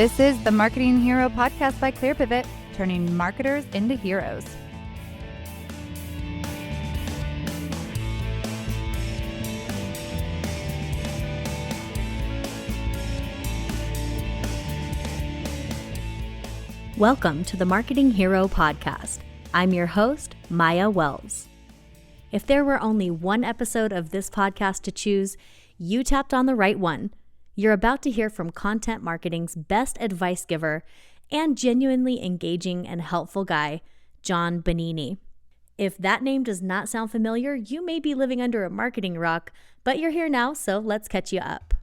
This is the Marketing Hero podcast by ClearPivot, turning marketers into heroes. Welcome to the Marketing Hero podcast. I'm your host, Maya Wells. If there were only one episode of this podcast to choose, you tapped on the right one. You're about to hear from content marketing's best advice giver and genuinely engaging and helpful guy, John Bonini. If that name does not sound familiar, you may be living under a marketing rock, but you're here now, so let's catch you up.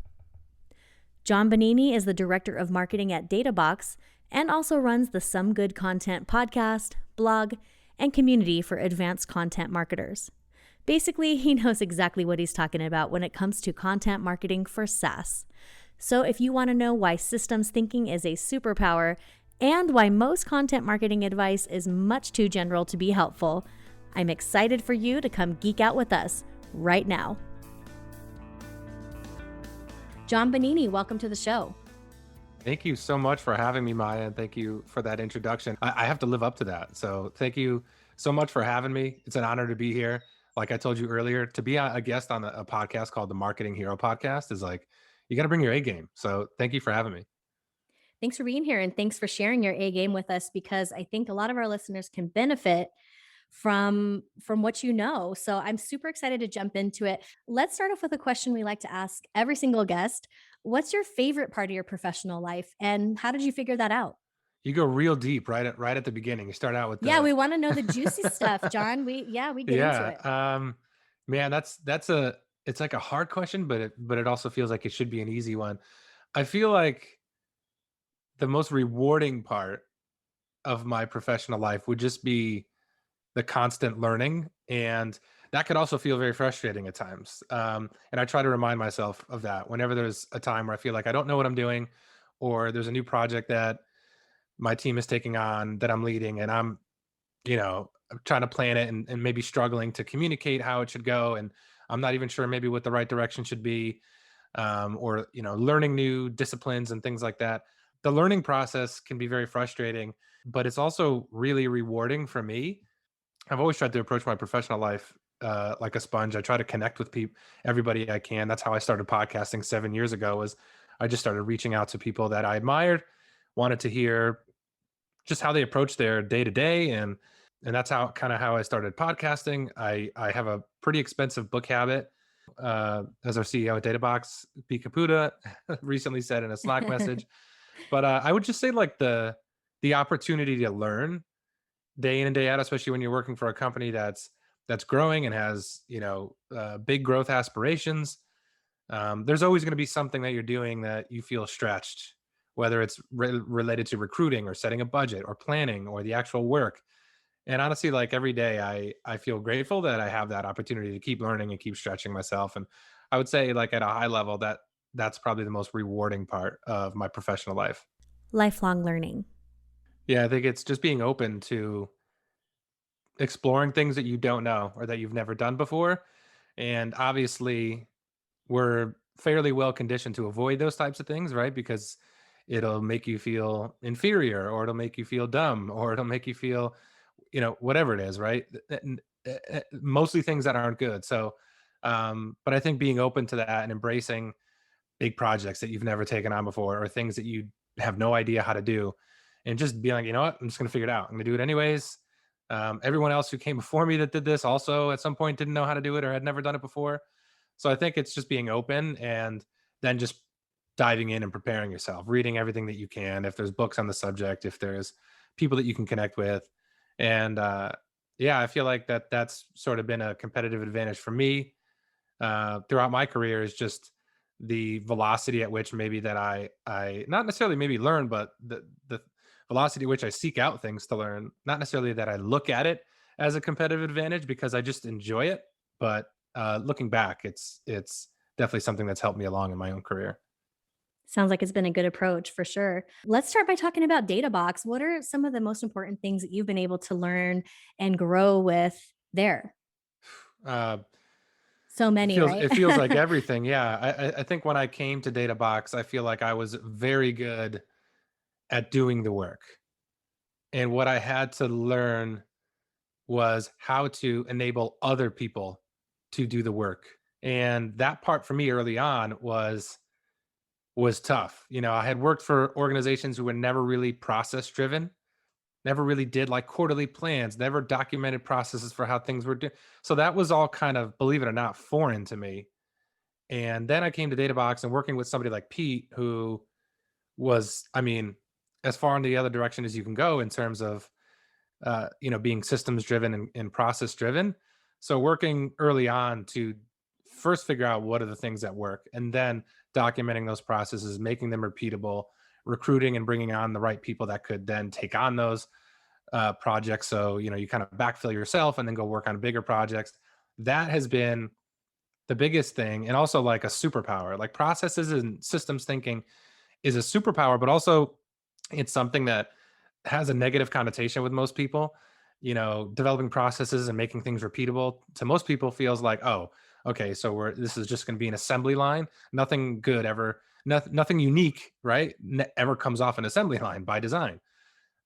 John Bonini is the Director of Marketing at Databox and also runs the Some Good Content podcast, blog, and community for advanced content marketers. Basically, he knows exactly what he's talking about when it comes to content marketing for SaaS. So if you want to know why systems thinking is a superpower and why most content marketing advice is much too general to be helpful, I'm excited for you to come geek out with us right now. John Bonini, welcome to the show. Thank you so much for having me, Maya, and thank you for that introduction. I have to live up to that. So thank you so much for having me. It's an honor to be here. Like I told you earlier, to be a guest on a podcast called the Marketing Hero podcast is like, you got to bring your A game. So thank you for having me. Thanks for being here and thanks for sharing your A game with us, because I think a lot of our listeners can benefit from what you know. So I'm super excited to jump into it. Let's start off with a question we like to ask every single guest. What's your favorite part of your professional life and how did you figure that out? You go real deep right at the beginning. You start out with we want to know the juicy stuff, John. We get into it. Man, it's like a hard question, but it also feels like it should be an easy one. I feel like the most rewarding part of my professional life would just be the constant learning, and that could also feel very frustrating at times. And I try to remind myself of that whenever there's a time where I feel like I don't know what I'm doing, or there's a new project that my team is taking on that I'm leading, and I'm trying to plan it and maybe struggling to communicate how it should go, and I'm not even sure maybe what the right direction should be, or learning new disciplines and things like that. The learning process can be very frustrating, but it's also really rewarding for me. I've always tried to approach my professional life like a sponge. I try to connect with everybody I can. That's how I started podcasting 7 years ago. Was I just started reaching out to people that I admired, wanted to hear just how they approach their day to day, and that's how I started podcasting. I have a pretty expensive book habit, as our CEO at Databox, B. Caputa, recently said in a Slack message. But I would just say like the opportunity to learn day in and day out, especially when you're working for a company that's growing and has big growth aspirations. There's always going to be something that you're doing that you feel stretched, whether it's related to recruiting or setting a budget or planning or the actual work. And honestly, like every day, I feel grateful that I have that opportunity to keep learning and keep stretching myself. And I would say, like at a high level, that's probably the most rewarding part of my professional life. Lifelong learning. Yeah, I think it's just being open to exploring things that you don't know or that you've never done before. And obviously, we're fairly well conditioned to avoid those types of things, right? Because it'll make you feel inferior, or it'll make you feel dumb, or it'll make you feel, whatever it is, right? Mostly things that aren't good. So, but I think being open to that and embracing big projects that you've never taken on before, or things that you have no idea how to do, and just be like, you know what, I'm just going to figure it out. I'm going to do it anyways. Everyone else who came before me that did this also at some point didn't know how to do it or had never done it before. So I think it's just being open and then just diving in and preparing yourself, reading everything that you can. If there's books on the subject, if there's people that you can connect with. And I feel like that's sort of been a competitive advantage for me throughout my career, is just the velocity at which maybe that I not necessarily maybe learn, but the velocity at which I seek out things to learn. Not necessarily that I look at it as a competitive advantage because I just enjoy it, but looking back, it's definitely something that's helped me along in my own career. Sounds like it's been a good approach for sure. Let's start by talking about Databox. What are some of the most important things that you've been able to learn and grow with there? So many, right? It feels like everything. Yeah. I think when I came to Databox, I feel like I was very good at doing the work. And what I had to learn was how to enable other people to do the work. And that part for me early on was tough. I had worked for organizations who were never really process driven, never really did like quarterly plans, never documented processes for how things were doing. So that was all kind of, believe it or not, foreign to me. And then I came to Databox and working with somebody like Pete, who was, I mean, as far in the other direction as you can go in terms of being systems driven and process driven. So working early on to first figure out what are the things that work, and then documenting those processes, making them repeatable, recruiting and bringing on the right people that could then take on those projects. So you kind of backfill yourself and then go work on bigger projects. That has been the biggest thing, and also like a superpower. Like processes and systems thinking is a superpower, but also it's something that has a negative connotation with most people. Developing processes and making things repeatable to most people feels like, oh, okay, so this is just going to be an assembly line. Nothing good ever, nothing unique, right? Ever comes off an assembly line by design.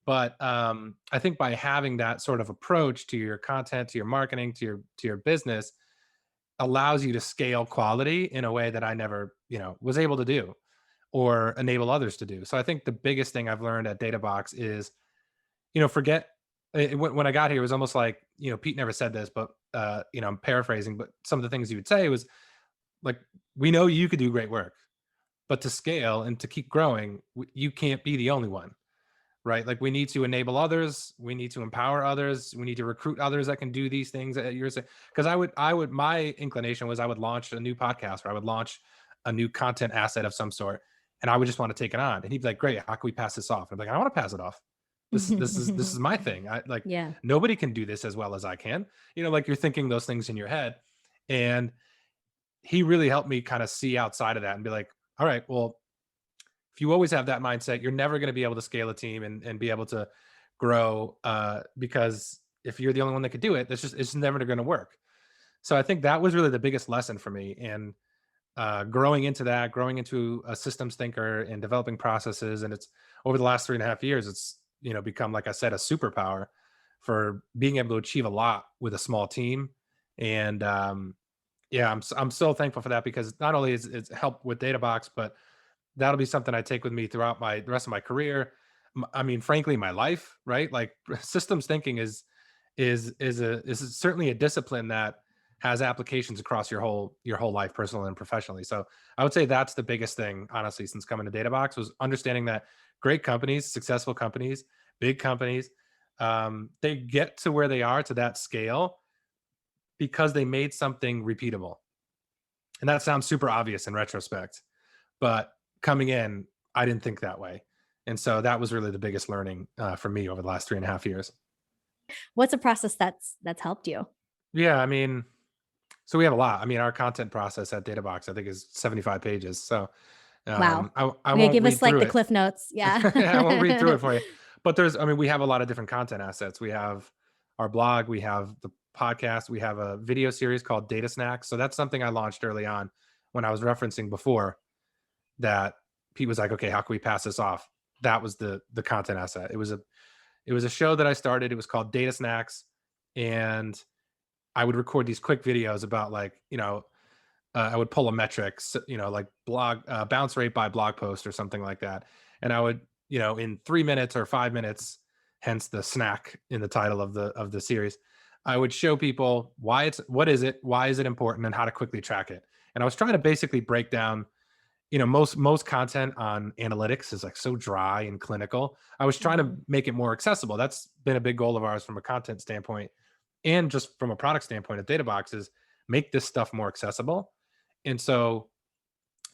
But I think by having that sort of approach to your content, to your marketing, to your business, allows you to scale quality in a way that I never, was able to do or enable others to do. So I think the biggest thing I've learned at Databox is, forget when I got here, it was almost like, Pete never said this, but I'm paraphrasing, but some of the things he would say was like, we know you could do great work, but to scale and to keep growing, you can't be the only one. Right? Like we need to enable others, we need to empower others, we need to recruit others that can do these things that you're saying. Because my inclination was I would launch a new podcast or I would launch a new content asset of some sort, and I would just want to take it on. And he'd be like, "Great, how can we pass this off?" And I'm like, "I don't want to pass it off. This is my thing. I like Yeah. nobody can do this as well as I can." Like you're thinking those things in your head, and he really helped me kind of see outside of that and be like, "All right, well, if you always have that mindset, you're never going to be able to scale a team and be able to grow because if you're the only one that could do it, it's never going to work." So I think that was really the biggest lesson for me. And growing into a systems thinker and developing processes. And it's over the last 3.5 years, it's, become, like I said, a superpower for being able to achieve a lot with a small team. And yeah, I'm so thankful for that because not only is it's helped with Databox, but that'll be something I take with me throughout the rest of my career. I mean, frankly, my life, right? Like systems thinking is certainly a discipline that has applications across your whole life, personally and professionally. So I would say that's the biggest thing, honestly, since coming to Databox, was understanding that great companies, successful companies, big companies, they get to where they are to that scale because they made something repeatable. And that sounds super obvious in retrospect, but coming in, I didn't think that way. And so that was really the biggest learning for me over the last 3.5 years. What's a process that's helped you? Yeah, I mean, so we have a lot. I mean, our content process at Databox, I think, is 75 pages. So Wow. I Okay, won't give read us like through the it. cliff notes. Yeah. I won't read through it for you. But we have a lot of different content assets. We have our blog, we have the podcast, we have a video series called Data Snacks. So that's something I launched early on when I was referencing before that Pete was like, okay, how can we pass this off? That was the content asset. It was a show that I started. It was called Data Snacks, and I would record these quick videos about like, I would pull a metric, like blog bounce rate by blog post or something like that. And I would, in 3 minutes or 5 minutes, hence the snack in the title of the series, I would show people what is it, why is it important, and how to quickly track it. And I was trying to basically break down, most content on analytics is like so dry and clinical. I was trying to Mhm. make it more accessible. That's been a big goal of ours from a content standpoint and just from a product standpoint at Databox, is make this stuff more accessible. And so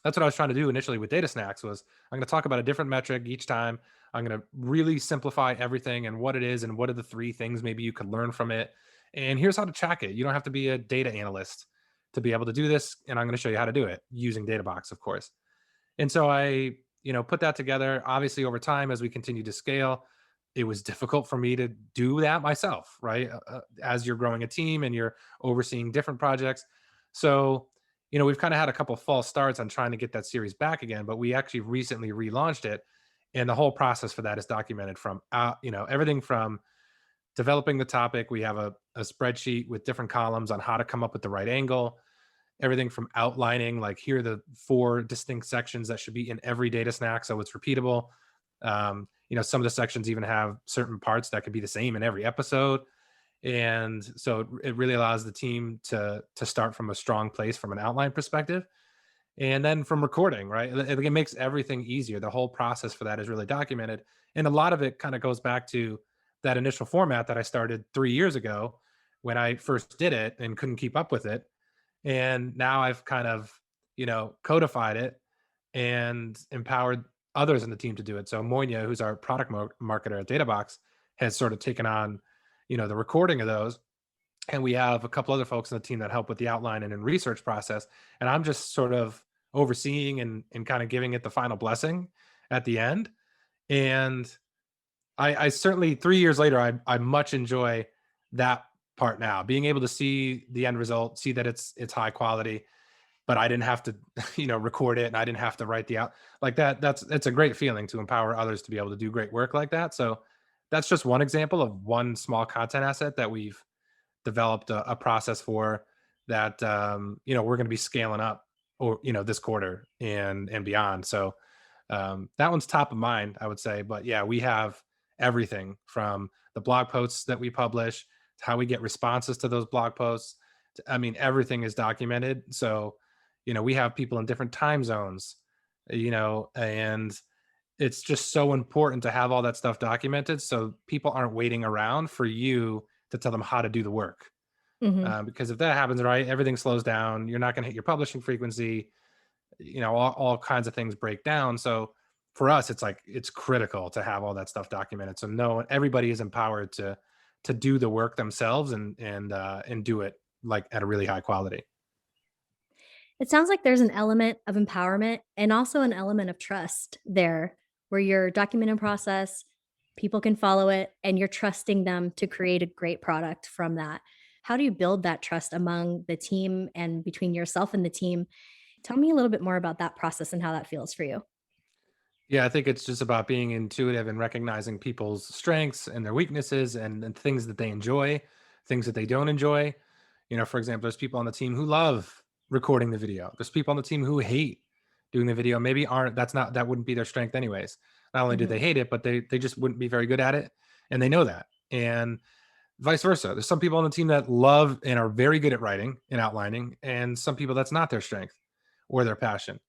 that's what I was trying to do initially with Data Snacks. Was I'm going to talk about a different metric each time. I'm going to really simplify everything and what it is and what are the three things maybe you could learn from it. And here's how to track it. You don't have to be a data analyst to be able to do this. And I'm going to show you how to do it using Databox, of course. And so I, put that together. Obviously, over time, as we continue to scale, it was difficult for me to do that myself, right? As you're growing a team and you're overseeing different projects. So, we've kind of had a couple false starts on trying to get that series back again, but we actually recently relaunched it. And the whole process for that is documented from everything from developing the topic. We have a spreadsheet with different columns on how to come up with the right angle, everything from outlining, like here are the 4 distinct sections that should be in every data snack so it's repeatable. Some of the sections even have certain parts that could be the same in every episode. And so it really allows the team to start from a strong place from an outline perspective. And then from recording, right? It makes everything easier. The whole process for that is really documented. And a lot of it kind of goes back to that initial format that I started 3 years ago when I first did it and couldn't keep up with it. And now I've kind of, codified it and empowered others in the team to do it. So Monya, who's our product marketer at Databox, has sort of taken on, the recording of those. And we have a couple other folks in the team that help with the outline and in research process. And I'm just sort of overseeing and kind of giving it the final blessing at the end. And I certainly 3 years later, I much enjoy that part now, being able to see the end result, see that it's high quality, but I didn't have to, record it, and I didn't have to write the out like that. It's a great feeling to empower others to be able to do great work like that. So that's just one example of one small content asset that we've developed a process for that, we're going to be scaling up, or this quarter and beyond. So that one's top of mind, I would say. But yeah, we have everything from the blog posts that we publish to how we get responses to those blog posts. I mean, everything is documented. So, we have people in different time zones, and it's just so important to have all that stuff documented so people aren't waiting around for you to tell them how to do the work. Hmm. Because if that happens, right, everything slows down. You're not going to hit your publishing frequency. All kinds of things break down. So for us, it's like it's critical to have all that stuff documented. So no, everybody is empowered to do the work themselves and do it like at a really high quality. It sounds like there's an element of empowerment and also an element of trust there, where you're documenting process, people can follow it, and you're trusting them to create a great product from that. How do you build that trust among the team and between yourself and the team? Tell me a little bit more about that process and how that feels for you. Yeah, I think it's just about being intuitive and recognizing people's strengths and their weaknesses and things that they enjoy, things that they don't enjoy. For example, there's people on the team who love recording the video. There's people on the team who hate doing the video. Maybe aren't that's not that wouldn't be their strength anyways. Not only do they Mhm. hate it, but they just wouldn't be very good at it. And they know that. And vice versa. There's some people on the team that love and are very good at writing and outlining, and some people that's not their strength or their passion.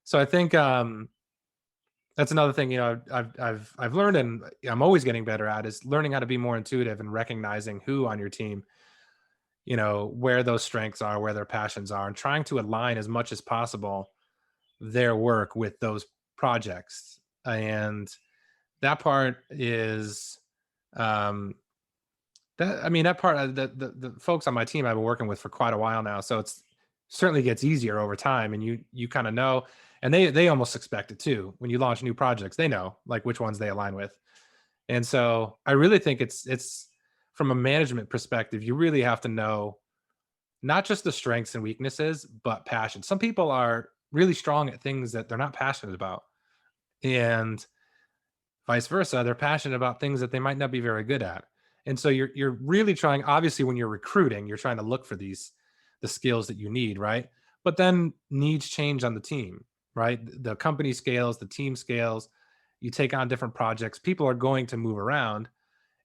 So I think that's another thing, I've learned, and I'm always getting better at, is learning how to be more intuitive and recognizing who on your team, where those strengths are, where their passions are, and trying to align as much as possible their work with those projects. And that part is, um, that part, the folks on my team I've been working with for quite a while now. So it's certainly gets easier over time, and you kind of know, and they almost expect it too. When you launch new projects, they know like which ones they align with. And so I really think it's from a management perspective, you really have to know not just the strengths and weaknesses, but passion. Some people are really strong at things that they're not passionate about. And vice versa, they're passionate about things that they might not be very good at. And so you're really trying, obviously when you're recruiting, you're trying to look for the skills that you need, right? But then needs change on the team, right? The company scales, the team scales, you take on different projects, people are going to move around.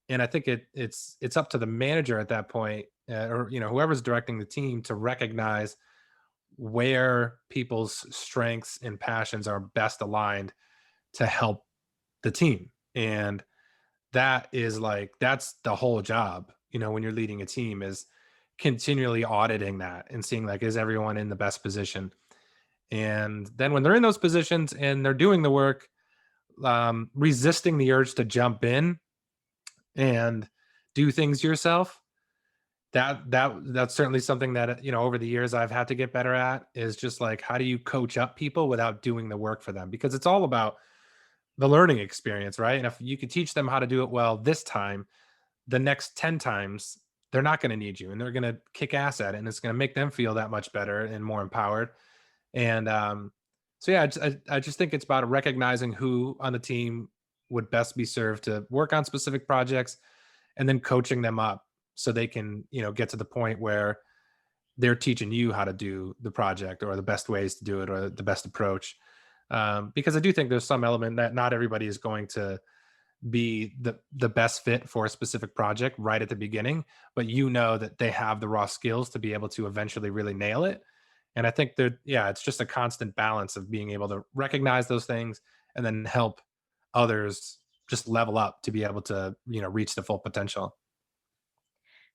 And I think it's up to the manager at that point, or whoever's directing the team, to recognize where people's strengths and passions are best aligned to help the team. And that's the whole job, when you're leading a team, is continually auditing that and seeing like, is everyone in the best position? And then when they're in those positions and they're doing the work, resisting the urge to jump in and do things yourself. That's certainly something that, over the years I've had to get better at, is just like, how do you coach up people without doing the work for them? Because it's all about the learning experience, right? And if you could teach them how to do it well this time, the next 10 times, they're not going to need you, and they're going to kick ass at it. And it's going to make them feel that much better and more empowered. And So yeah, I just think it's about recognizing who on the team would best be served to work on specific projects, and then coaching them up so they can, get to the point where they're teaching you how to do the project, or the best ways to do it, or the best approach. Because I do think there's some element that not everybody is going to be the best fit for a specific project right at the beginning, but that they have the raw skills to be able to eventually really nail it. And I think that, yeah, it's just a constant balance of being able to recognize those things and then help others just level up to be able to, reach the full potential.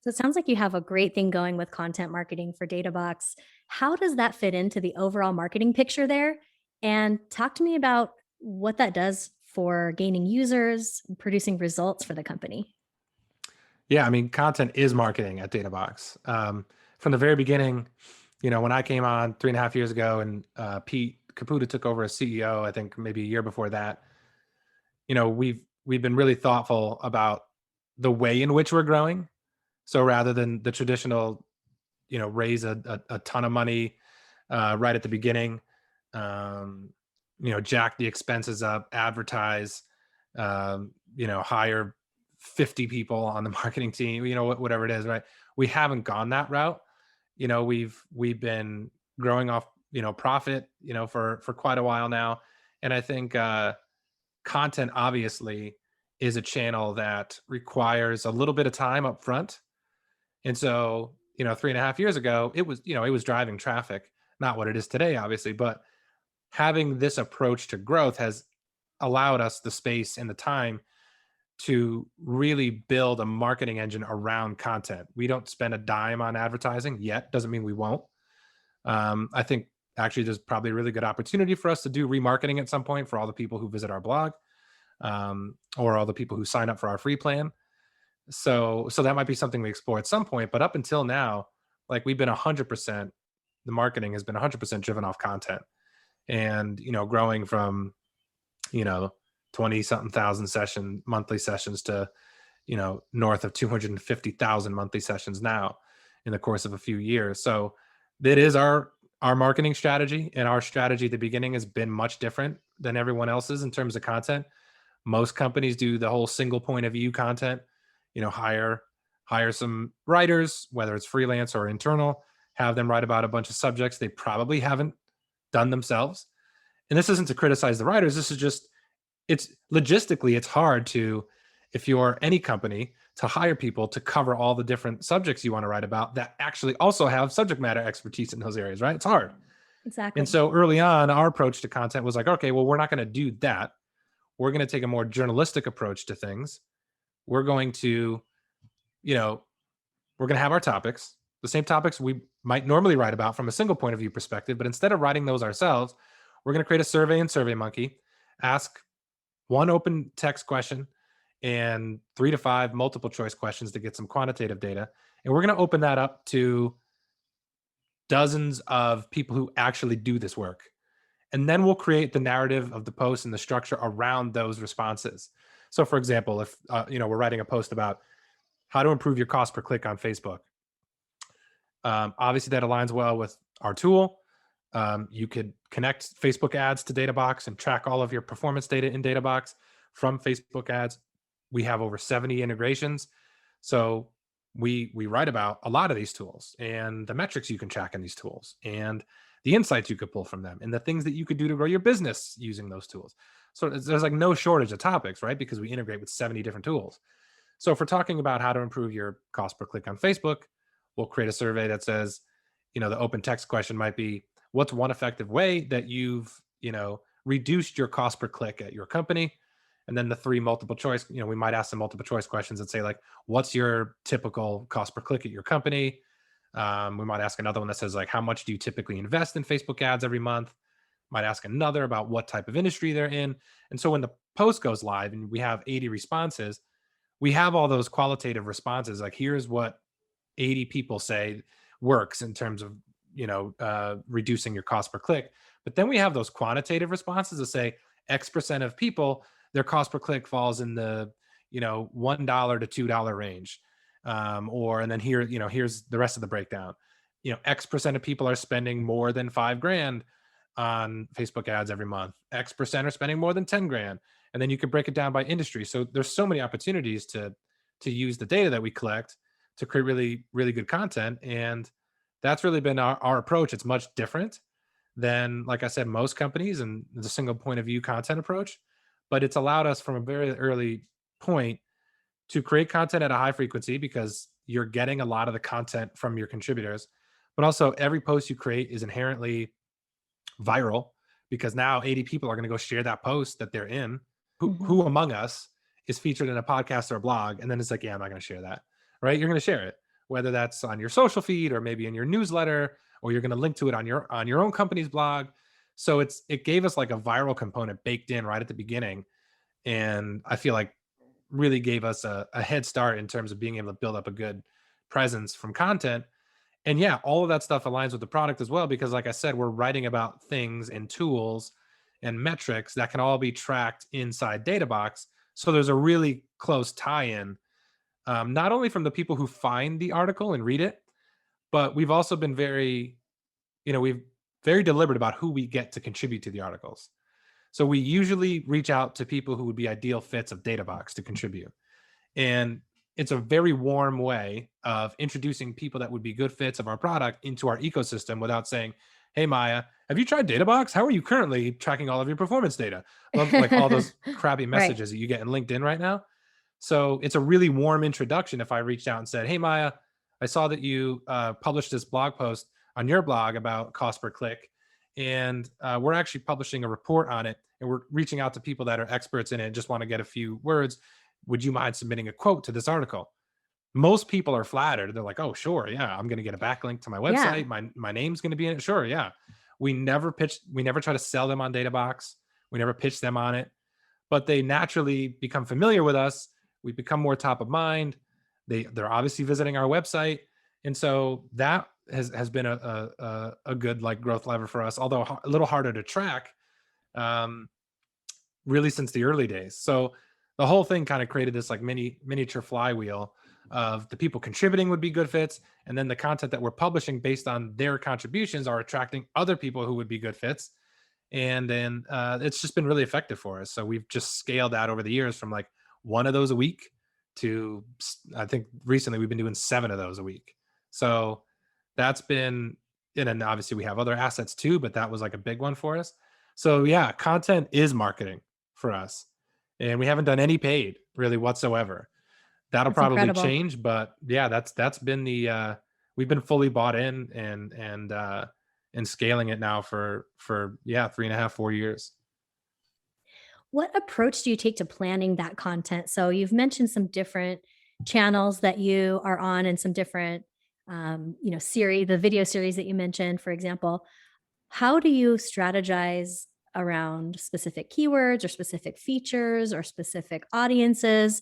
So it sounds like you have a great thing going with content marketing for Databox. How does that fit into the overall marketing picture there? And talk to me about what that does for gaining users and producing results for the company. Yeah, I mean, content is marketing at Databox. From the very beginning, when I came on 3.5 years ago, and Pete Caputa took over as CEO, I think maybe a year before that, we've been really thoughtful about the way in which we're growing. So rather than the traditional, raise a ton of money right at the beginning, um, jack the expenses up, advertise, hire 50 people on the marketing team, whatever it is, right? We haven't gone that route. We've been growing off, profit, for quite a while now. And I think content obviously is a channel that requires a little bit of time up front. And so, 3.5 years ago, it was driving traffic, not what it is today, obviously, but having this approach to growth has allowed us the space and the time to really build a marketing engine around content. We don't spend a dime on advertising yet. Doesn't mean we won't. I think actually there's probably a really good opportunity for us to do remarketing at some point for all the people who visit our blog, or all the people who sign up for our free plan. So that might be something we explore at some point. But up until now, like, we've been 100%. The marketing has been 100% driven off content, and growing from you know 20 something thousand monthly sessions to north of 250,000 monthly sessions now in the course of a few years. So that is our marketing strategy, and our strategy at the beginning has been much different than everyone else's in terms of content. Most companies do the whole single point of view content, hire some writers, whether it's freelance or internal, have them write about a bunch of subjects they probably haven't done themselves. And this isn't to criticize the writers. This is just, it's logistically, it's hard to, if you're any company, to hire people to cover all the different subjects you want to write about that actually also have subject matter expertise in those areas, right? It's hard. And Exactly. so early on, our approach to content was like, okay, well, we're not going to do that. We're going to take a more journalistic approach to things. We're going to, you know, we're going to have our topics, the same topics we might normally write about from a single point of view perspective. But instead of writing those ourselves, we're going to create a survey in SurveyMonkey, ask one open text question and 3 to 5 multiple choice questions to get some quantitative data. And we're going to open that up to dozens of people who actually do this work. And then we'll create the narrative of the post and the structure around those responses. So, for example, if we're writing a post about how to improve your cost per click on Facebook, obviously that aligns well with our tool. You could connect Facebook ads to Databox and track all of your performance data in Databox from Facebook ads. We have over 70 integrations. So we write about a lot of these tools and the metrics you can track in these tools and the insights you could pull from them and the things that you could do to grow your business using those tools. So there's like no shortage of topics, right? Because we integrate with 70 different tools. So if we're talking about how to improve your cost per click on Facebook, we'll create a survey that says, the open text question might be, what's one effective way that you've, reduced your cost per click at your company? And then the 3 multiple choice, we might ask some multiple choice questions and say, like, what's your typical cost per click at your company? We might ask another one that says, like, how much do you typically invest in Facebook ads every month? Might ask another about what type of industry they're in. And so when the post goes live and we have 80 responses, we have all those qualitative responses. Like, here's what 80 people say works in terms of, reducing your cost per click. But then we have those quantitative responses that say X% of people, their cost per click falls in the, $1 to $2 range. And then here's the rest of the breakdown. X% of people are spending more than $5,000 on Facebook ads every month. X% are spending more than 10 grand. And then you can break it down by industry. So there's so many opportunities to use the data that we collect to create really, really good content. And that's really been our approach. It's much different than, like I said, most companies and the single point of view content approach. But it's allowed us from a very early point to create content at a high frequency because you're getting a lot of the content from your contributors. But also, every post you create is inherently viral because now 80 people are going to go share that post that they're in. Who among us is featured in a podcast or a blog? And then it's like, yeah, I'm not going to share that. Right? You're going to share it, whether that's on your social feed or maybe in your newsletter, or you're going to link to it on your own company's blog. So it gave us like a viral component baked in right at the beginning. And I feel like really gave us a head start in terms of being able to build up a good presence from content. And yeah, all of that stuff aligns with the product as well, because like I said, we're writing about things and tools and metrics that can all be tracked inside Databox. So there's a really close tie-in, not only from the people who find the article and read it, but we've also been we've very deliberate about who we get to contribute to the articles. So we usually reach out to people who would be ideal fits of Databox to contribute. And it's a very warm way of introducing people that would be good fits of our product into our ecosystem without saying, hey, Maya, have you tried Databox? How are you currently tracking all of your performance data? Like all those crappy Right. messages that you get in LinkedIn right now. So it's a really warm introduction if I reached out and said, hey, Maya, I saw that you published this blog post on your blog about cost per click. And we're actually publishing a report on it. And we're reaching out to people that are experts in it and just want to get a few words. Would you mind submitting a quote to this article? Most people are flattered. They're like, oh, sure. Yeah, I'm going to get a backlink to my Yeah. website. My name's going to be in it. Sure. Yeah. We never try to sell them on Databox. We never pitch them on it, but they naturally become familiar with us. We become more top of mind. They're obviously visiting our website. And so that has been a good like growth lever for us, although a little harder to track, um, really since the early days. So the whole thing kind of created this like miniature flywheel of the people contributing would be good fits, and then the content that we're publishing based on their contributions are attracting other people who would be good fits. And then it's just been really effective for us. So we've just scaled that over the years from like one of those a week to, I think recently we've been doing 7 of those a week. So that's been, and then obviously we have other assets too, but that was like a big one for us. So yeah, content is marketing for us. And we haven't done any paid really whatsoever. That'll That's probably incredible. change, but yeah, that's been the we've been fully bought in and scaling it now for 3.5, 4 years. What approach do you take to planning that content? So you've mentioned some different channels that you are on and some different, series, the video series that you mentioned, for example. How do you strategize around specific keywords or specific features or specific audiences?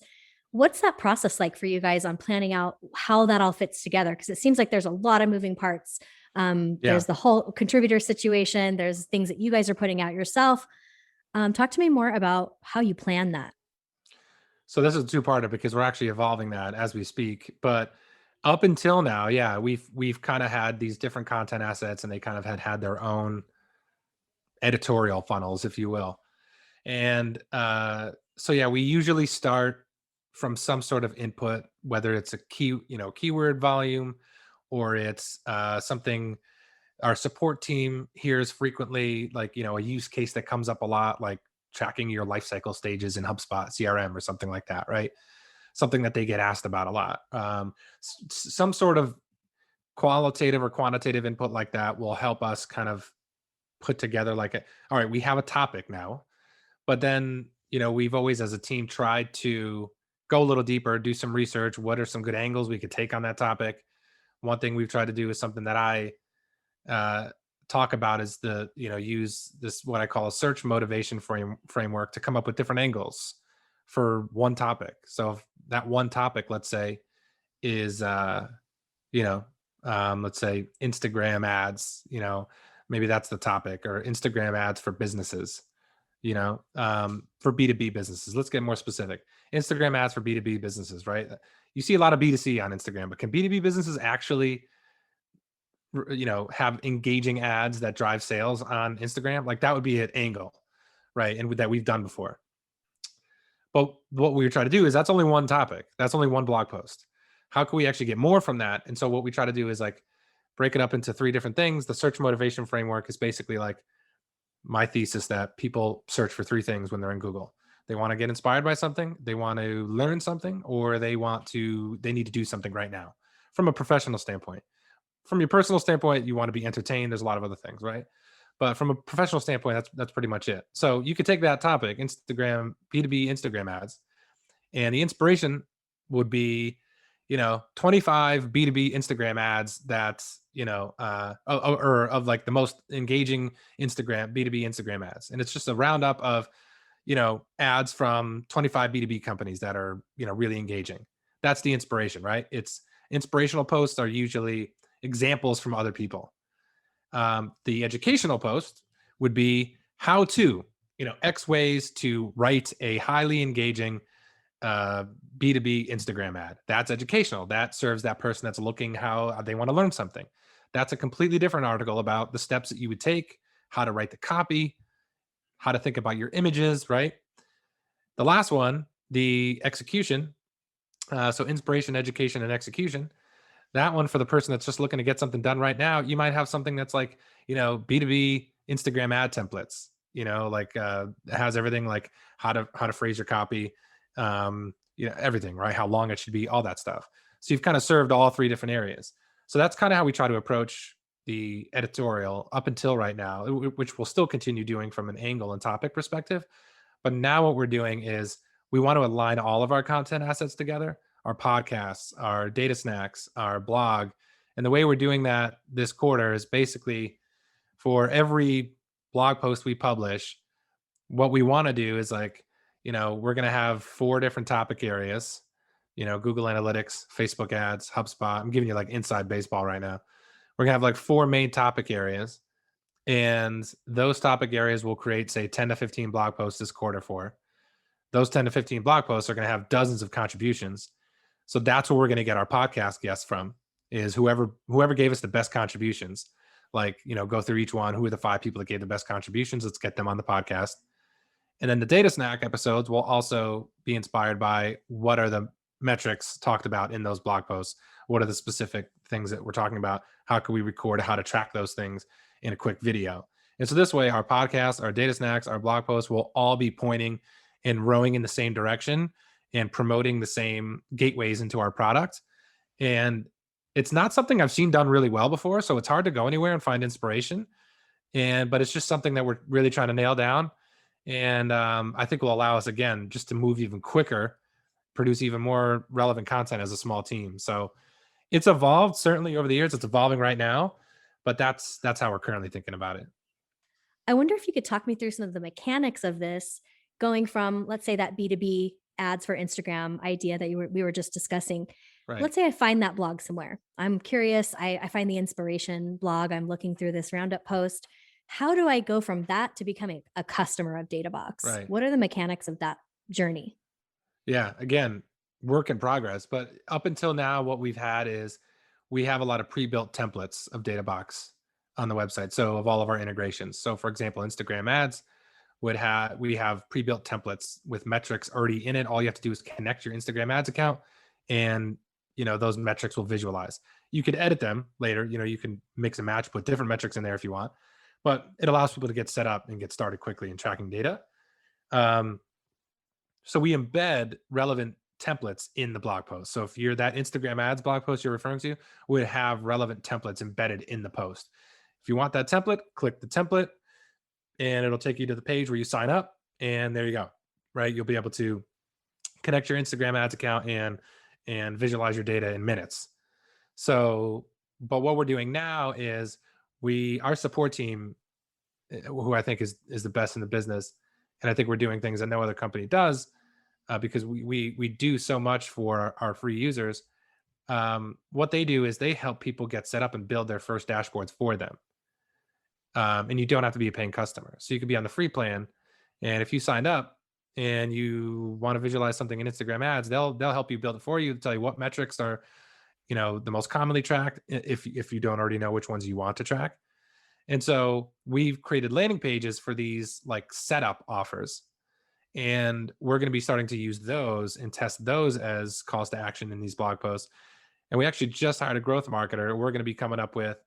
What's that process like for you guys on planning out how that all fits together? Because it seems like there's a lot of moving parts. Yeah. There's the whole contributor situation. There's things that you guys are putting out yourself. Talk to me more about how you plan that. So this is a two-parter because we're actually evolving that as we speak. But up until now, yeah, we've kind of had these different content assets, and they kind of had their own editorial funnels, if you will. And so yeah, we usually start from some sort of input, whether it's a keyword volume, or it's something our support team hears frequently, like a use case that comes up a lot, like tracking your life cycle stages in HubSpot CRM or something like that, right? Something that they get asked about a lot. Some sort of qualitative or quantitative input like that will help us kind of put together like all right, we have a topic now, but then we've always as a team tried to go a little deeper, do some research. What are some good angles we could take on that topic? One thing we've tried to do is something that I uh, talk about is use this what I call a search motivation framework to come up with different angles for one topic. So if that one topic, let's say, is let's say Instagram ads, maybe that's the topic, or Instagram ads for businesses, for B2B businesses. Let's get more specific. Instagram ads for B2B businesses, right? You see a lot of B2C on Instagram, but can B2B businesses actually have engaging ads that drive sales on Instagram. Like that would be an angle, right? And that we've done before. But what we try to do is that's only one topic. That's only one blog post. How can we actually get more from that? And so what we try to do is like break it up into three different things. The search motivation framework is basically like my thesis that people search for three things when they're in Google. They want to get inspired by something, they want to learn something, or they need to do something right now from a professional standpoint. From your personal standpoint, you want to be entertained. There's a lot of other things, right? But from a professional standpoint, that's pretty much it. So you could take that topic, Instagram, B2B Instagram ads, and the inspiration would be, 25 B2B Instagram ads that's, or of like the most engaging Instagram, B2B Instagram ads. And it's just a roundup of, ads from 25 B2B companies that are, really engaging. That's the inspiration, right? It's inspirational posts are usually examples from other people. The educational post would be how to, X ways to write a highly engaging B2B Instagram ad. That's educational. That serves that person that's looking how they want to learn something. That's a completely different article about the steps that you would take, how to write the copy, how to think about your images, right? The last one, the execution. So inspiration, education, and execution. That one for the person that's just looking to get something done right now, you might have something that's like, B2B Instagram ad templates, like it has everything like how to phrase your copy, everything, right? How long it should be, all that stuff. So you've kind of served all three different areas. So that's kind of how we try to approach the editorial up until right now, which we'll still continue doing from an angle and topic perspective. But now what we're doing is we want to align all of our content assets together, our podcasts, our data snacks, our blog. And the way we're doing that this quarter is basically for every blog post we publish, what we want to do is like, we're going to have 4 different topic areas, Google Analytics, Facebook ads, HubSpot. I'm giving you like inside baseball right now. We're going to have like 4 main topic areas. And those topic areas will create, say, 10 to 15 blog posts this quarter for. Those 10 to 15 blog posts are going to have dozens of contributions. So that's where we're going to get our podcast guests from, is whoever gave us the best contributions. Like, go through each one. Who are the 5 people that gave the best contributions? Let's get them on the podcast. And then the data snack episodes will also be inspired by what are the metrics talked about in those blog posts? What are the specific things that we're talking about? How can we record how to track those things in a quick video? And so this way, our podcasts, our data snacks, our blog posts will all be pointing and rowing in the same direction and promoting the same gateways into our product. And it's not something I've seen done really well before, so it's hard to go anywhere and find inspiration. But it's just something that we're really trying to nail down. And I think will allow us, again, just to move even quicker, produce even more relevant content as a small team. So it's evolved certainly over the years. It's evolving right now, but that's how we're currently thinking about it. I wonder if you could talk me through some of the mechanics of this, going from, let's say, that B2B ads for Instagram idea that we were just discussing. Right. Let's say I find that blog somewhere. I'm curious. I find the inspiration blog. I'm looking through this roundup post. How do I go from that to becoming a customer of Databox? Right. What are the mechanics of that journey? Yeah, again, work in progress. But up until now, what we've had is we have a lot of pre-built templates of Databox on the website. So of all of our integrations. So for example, Instagram ads we have pre-built templates with metrics already in it. All you have to do is connect your Instagram ads account and those metrics will visualize. You could edit them later. You can mix and match, put different metrics in there if you want, but it allows people to get set up and get started quickly in tracking data. So we embed relevant templates in the blog post. So if you're that Instagram ads blog post you're referring to, would have relevant templates embedded in the post. If you want that template, click the template and it'll take you to the page where you sign up, and there you go, right? You'll be able to connect your Instagram ads account and visualize your data in minutes. So, but what we're doing now is our support team, who I think is the best in the business, and I think we're doing things that no other company does, because we do so much for our free users. What they do is they help people get set up and build their first dashboards for them. And you don't have to be a paying customer. So you could be on the free plan. And if you signed up and you want to visualize something in Instagram ads, they'll help you build it for you, tell you what metrics are the most commonly tracked, if you don't already know which ones you want to track. And so we've created landing pages for these like setup offers. And we're going to be starting to use those and test those as calls to action in these blog posts. And we actually just hired a growth marketer. We're going to be coming up with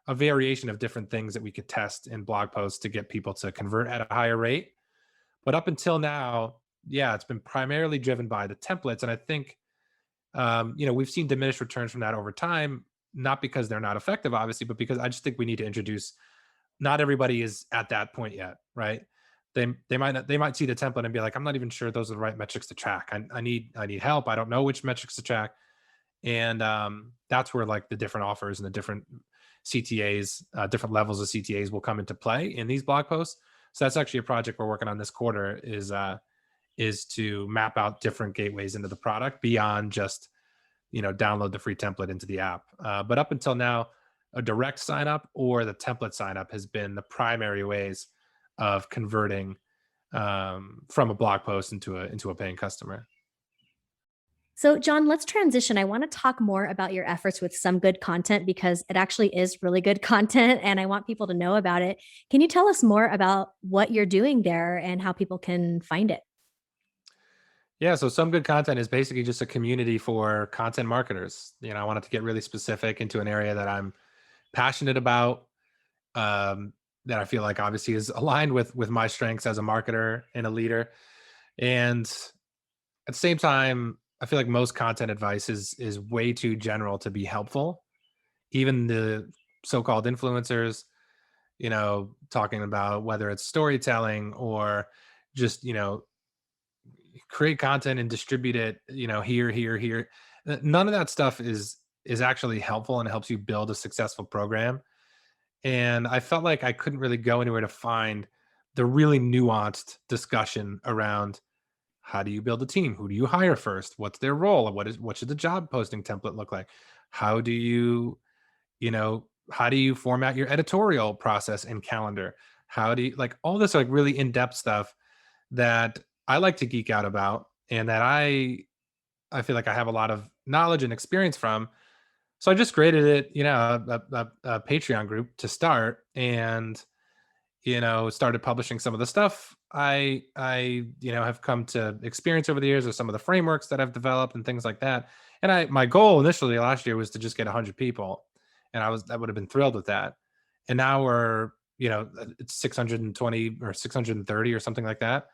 a variation of different things that we could test in blog posts to get people to convert at a higher rate. But up until now, yeah, it's been primarily driven by the templates. And I think, we've seen diminished returns from that over time, not because they're not effective, obviously, but because I just think we need to introduce, not everybody is at that point yet, right? They might see the template and be like, I'm not even sure those are the right metrics to track. I need help. I don't know which metrics to track. And that's where like the different offers and the different CTAs, different levels of CTAs will come into play in these blog posts. So that's actually a project we're working on this quarter, is to map out different gateways into the product beyond just download the free template into the app. But up until now, a direct sign up or the template sign up has been the primary ways of converting from a blog post into a paying customer. So, John, let's transition. I want to talk more about your efforts with Some Good Content because it actually is really good content and I want people to know about it. Can you tell us more about what you're doing there and how people can find it? Yeah, so Some Good Content is basically just a community for content marketers. I wanted to get really specific into an area that I'm passionate about, that I feel like obviously is aligned with my strengths as a marketer and a leader. And at the same time, I feel like most content advice is way too general to be helpful. Even the so-called influencers, talking about whether it's storytelling or just, create content and distribute it, here. None of that stuff is actually helpful and helps you build a successful program. And I felt like I couldn't really go anywhere to find the really nuanced discussion around how do you build a team? Who do you hire first? What's their role? What should the job posting template look like? How do you, how do you format your editorial process and calendar? How do you like all this like really in-depth stuff that I like to geek out about and that I feel like I have a lot of knowledge and experience from. So I just created it, a Patreon group to start, and started publishing some of the stuff I have come to experience over the years, or some of the frameworks that I've developed and things like that. And my goal initially last year was to just get 100 people, and I would have been thrilled with that. And now we're it's 620 or 630 or something like that.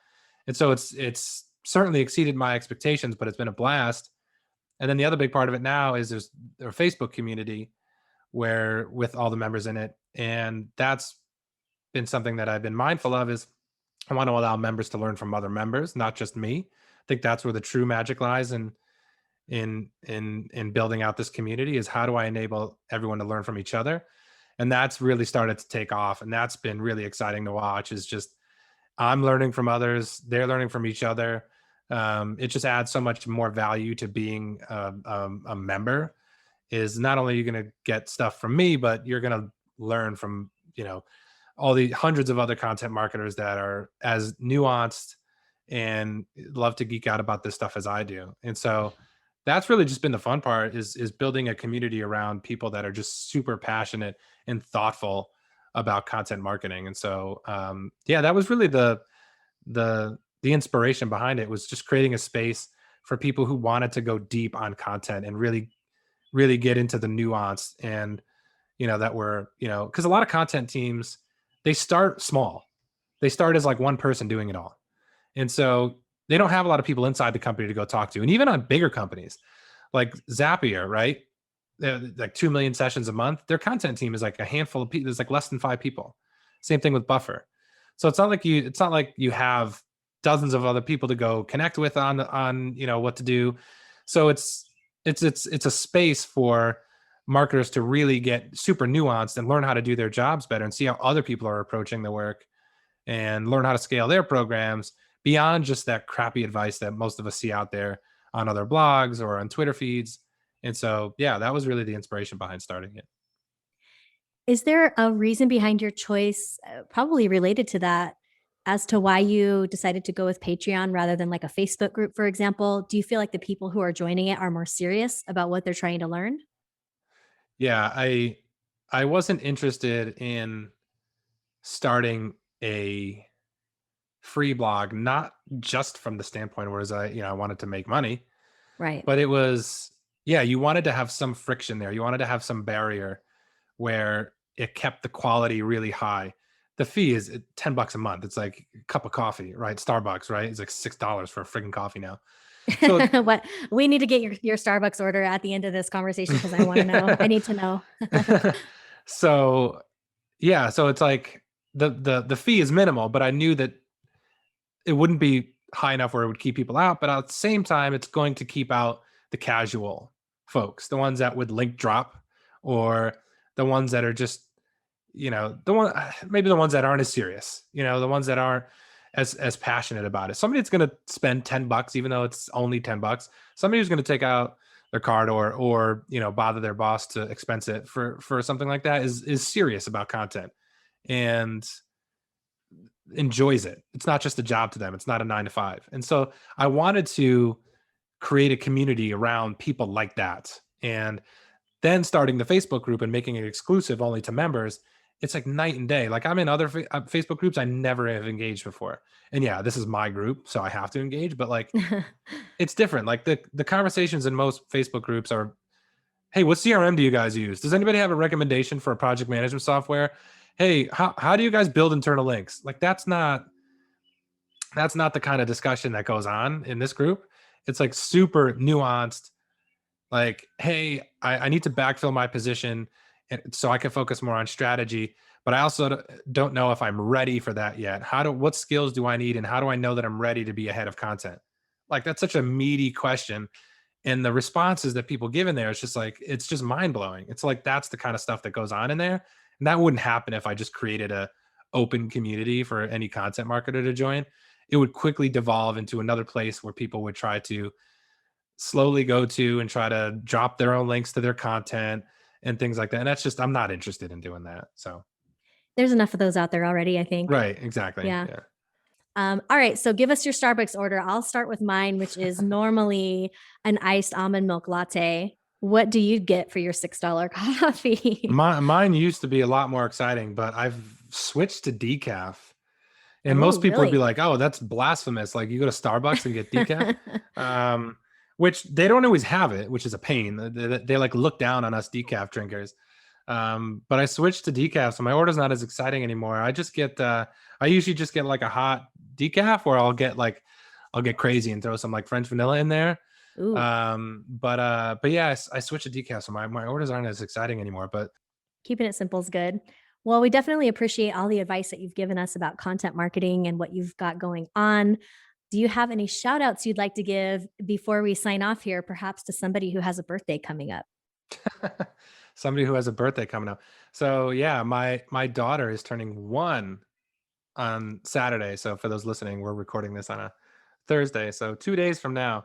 And so it's certainly exceeded my expectations, but it's been a blast. And then the other big part of it now is there's a Facebook community where with all the members in it, and that's been something that I've been mindful of is I want to allow members to learn from other members, not just me. I think that's where the true magic lies in building out this community, is how do I enable everyone to learn from each other? And that's really started to take off, and that's been really exciting to watch. Is just I'm learning from others, they're learning from each other. It just adds so much more value to being a member. Is not only are you going to get stuff from me, but you're going to learn from all the hundreds of other content marketers that are as nuanced and love to geek out about this stuff as I do. And so that's really just been the fun part, is building a community around people that are just super passionate and thoughtful about content marketing. And so yeah, that was really the inspiration behind it, was just creating a space for people who wanted to go deep on content and really get into the nuance. And that were because a lot of content teams, they start small. They start as like one person doing it all. And so they don't have a lot of people inside the company to go talk to. And even on bigger companies like Zapier, right? They're like 2 million sessions a month. Their content team is like a handful of people. There's like less than 5 people. Same thing with Buffer. So it's not like you have dozens of other people to go connect with on what to do. So it's a space for marketers to really get super nuanced and learn how to do their jobs better and see how other people are approaching the work and learn how to scale their programs beyond just that crappy advice that most of us see out there on other blogs or on Twitter feeds. And so, yeah, that was really the inspiration behind starting it. Is there a reason behind your choice, probably related to that, as to why you decided to go with Patreon rather than like a Facebook group, for example? Do you feel like the people who are joining it are more serious about what they're trying to learn? Yeah, I wasn't interested in starting a free blog, not just from the standpoint whereas I wanted to make money, Right. but it was, yeah, you wanted to have some friction there. You wanted to have some barrier where it kept the quality really high. The fee is $10 a month. It's like a cup of coffee, right? Starbucks, right? It's like $6 for a friggin' coffee now. So What we need to get your Starbucks order at the end of this conversation because I want to know. I need to know. so yeah, so it's like the fee is minimal, but I knew that it wouldn't be high enough where it would keep people out, but at the same time, it's going to keep out the casual folks, the ones that would link drop, or the ones that are just, maybe the ones that aren't as serious, the ones that aren't as passionate about it. Somebody that's going to spend $10, even though it's only $10, somebody who's going to take out their card or bother their boss to expense it for something like that is serious about content and enjoys it. It's not just a job to them. It's not a 9 to 5. And so I wanted to create a community around people like that. And then starting the Facebook group and making it exclusive only to members, it's like night and day. Like I'm in other Facebook groups I never have engaged before. And yeah, this is my group, so I have to engage, but like it's different. Like the conversations in most Facebook groups are, hey, what CRM do you guys use? Does anybody have a recommendation for a project management software? Hey, how do you guys build internal links? Like that's not the kind of discussion that goes on in this group. It's like super nuanced. Like, hey, I need to backfill my position so I can focus more on strategy, but I also don't know if I'm ready for that yet. What skills do I need, and how do I know that I'm ready to be ahead of content? Like that's such a meaty question. And the responses that people give in there, it's just mind blowing. It's like, that's the kind of stuff that goes on in there. And that wouldn't happen if I just created a open community for any content marketer to join. It would quickly devolve into another place where people would try to slowly go to and try to drop their own links to their content and things like that. And that's just, I'm not interested in doing that. So, There's enough of those out there already, I think. right. Exactly. Yeah. Yeah. All right. So give us your Starbucks order. I'll start with mine, which is normally an iced almond milk latte. What do you get for your $6 coffee? Mine used to be a lot more exciting, but I've switched to decaf. And Oh, most people would be really? like, "Oh, that's blasphemous! Like you go to Starbucks and get decaf," which they don't always have it, which is a pain. They like look down on us decaf drinkers. But I switched to decaf, so my order's not as exciting anymore. I usually just get like a hot decaf, or I'll get crazy and throw some like French vanilla in there. Ooh, But yeah, I switched to decaf, so my orders aren't as exciting anymore. But keeping it simple is good. Well, we definitely appreciate all the advice that you've given us about content marketing and what you've got going on. Do you have any shout outs you'd like to give before we sign off here, perhaps to somebody who has a birthday coming up? somebody who has a birthday coming up. So yeah, my daughter is turning 1 on Saturday. So for those listening, we're recording this on a Thursday. So 2 days from now,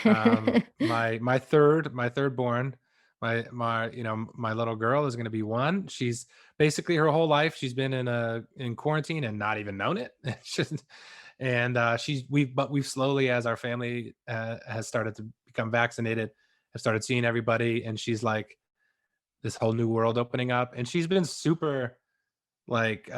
my third born, my little girl is going to be 1. She's basically her whole life she's been in quarantine and not even known it. And we've slowly, as our family has started to become vaccinated, have started seeing everybody, and she's like this whole new world opening up, and she's been super like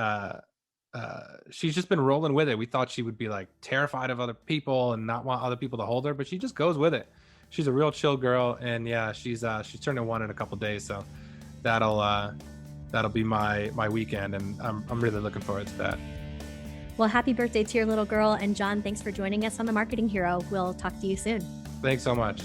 she's just been rolling with it. We thought she would be like terrified of other people and not want other people to hold her, but she just goes with it. She's a real chill girl, and yeah, she's turning 1 in a couple days, so that'll be my weekend, and I'm really looking forward to that. Well, happy birthday to your little girl. And John, thanks for joining us on The Marketing Hero. We'll talk to you soon. Thanks so much.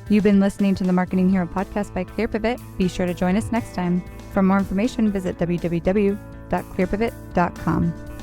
You've been listening to the Marketing Hero podcast by ClearPivot. Be sure to join us next time. For more information, visit www.clearpivot.com.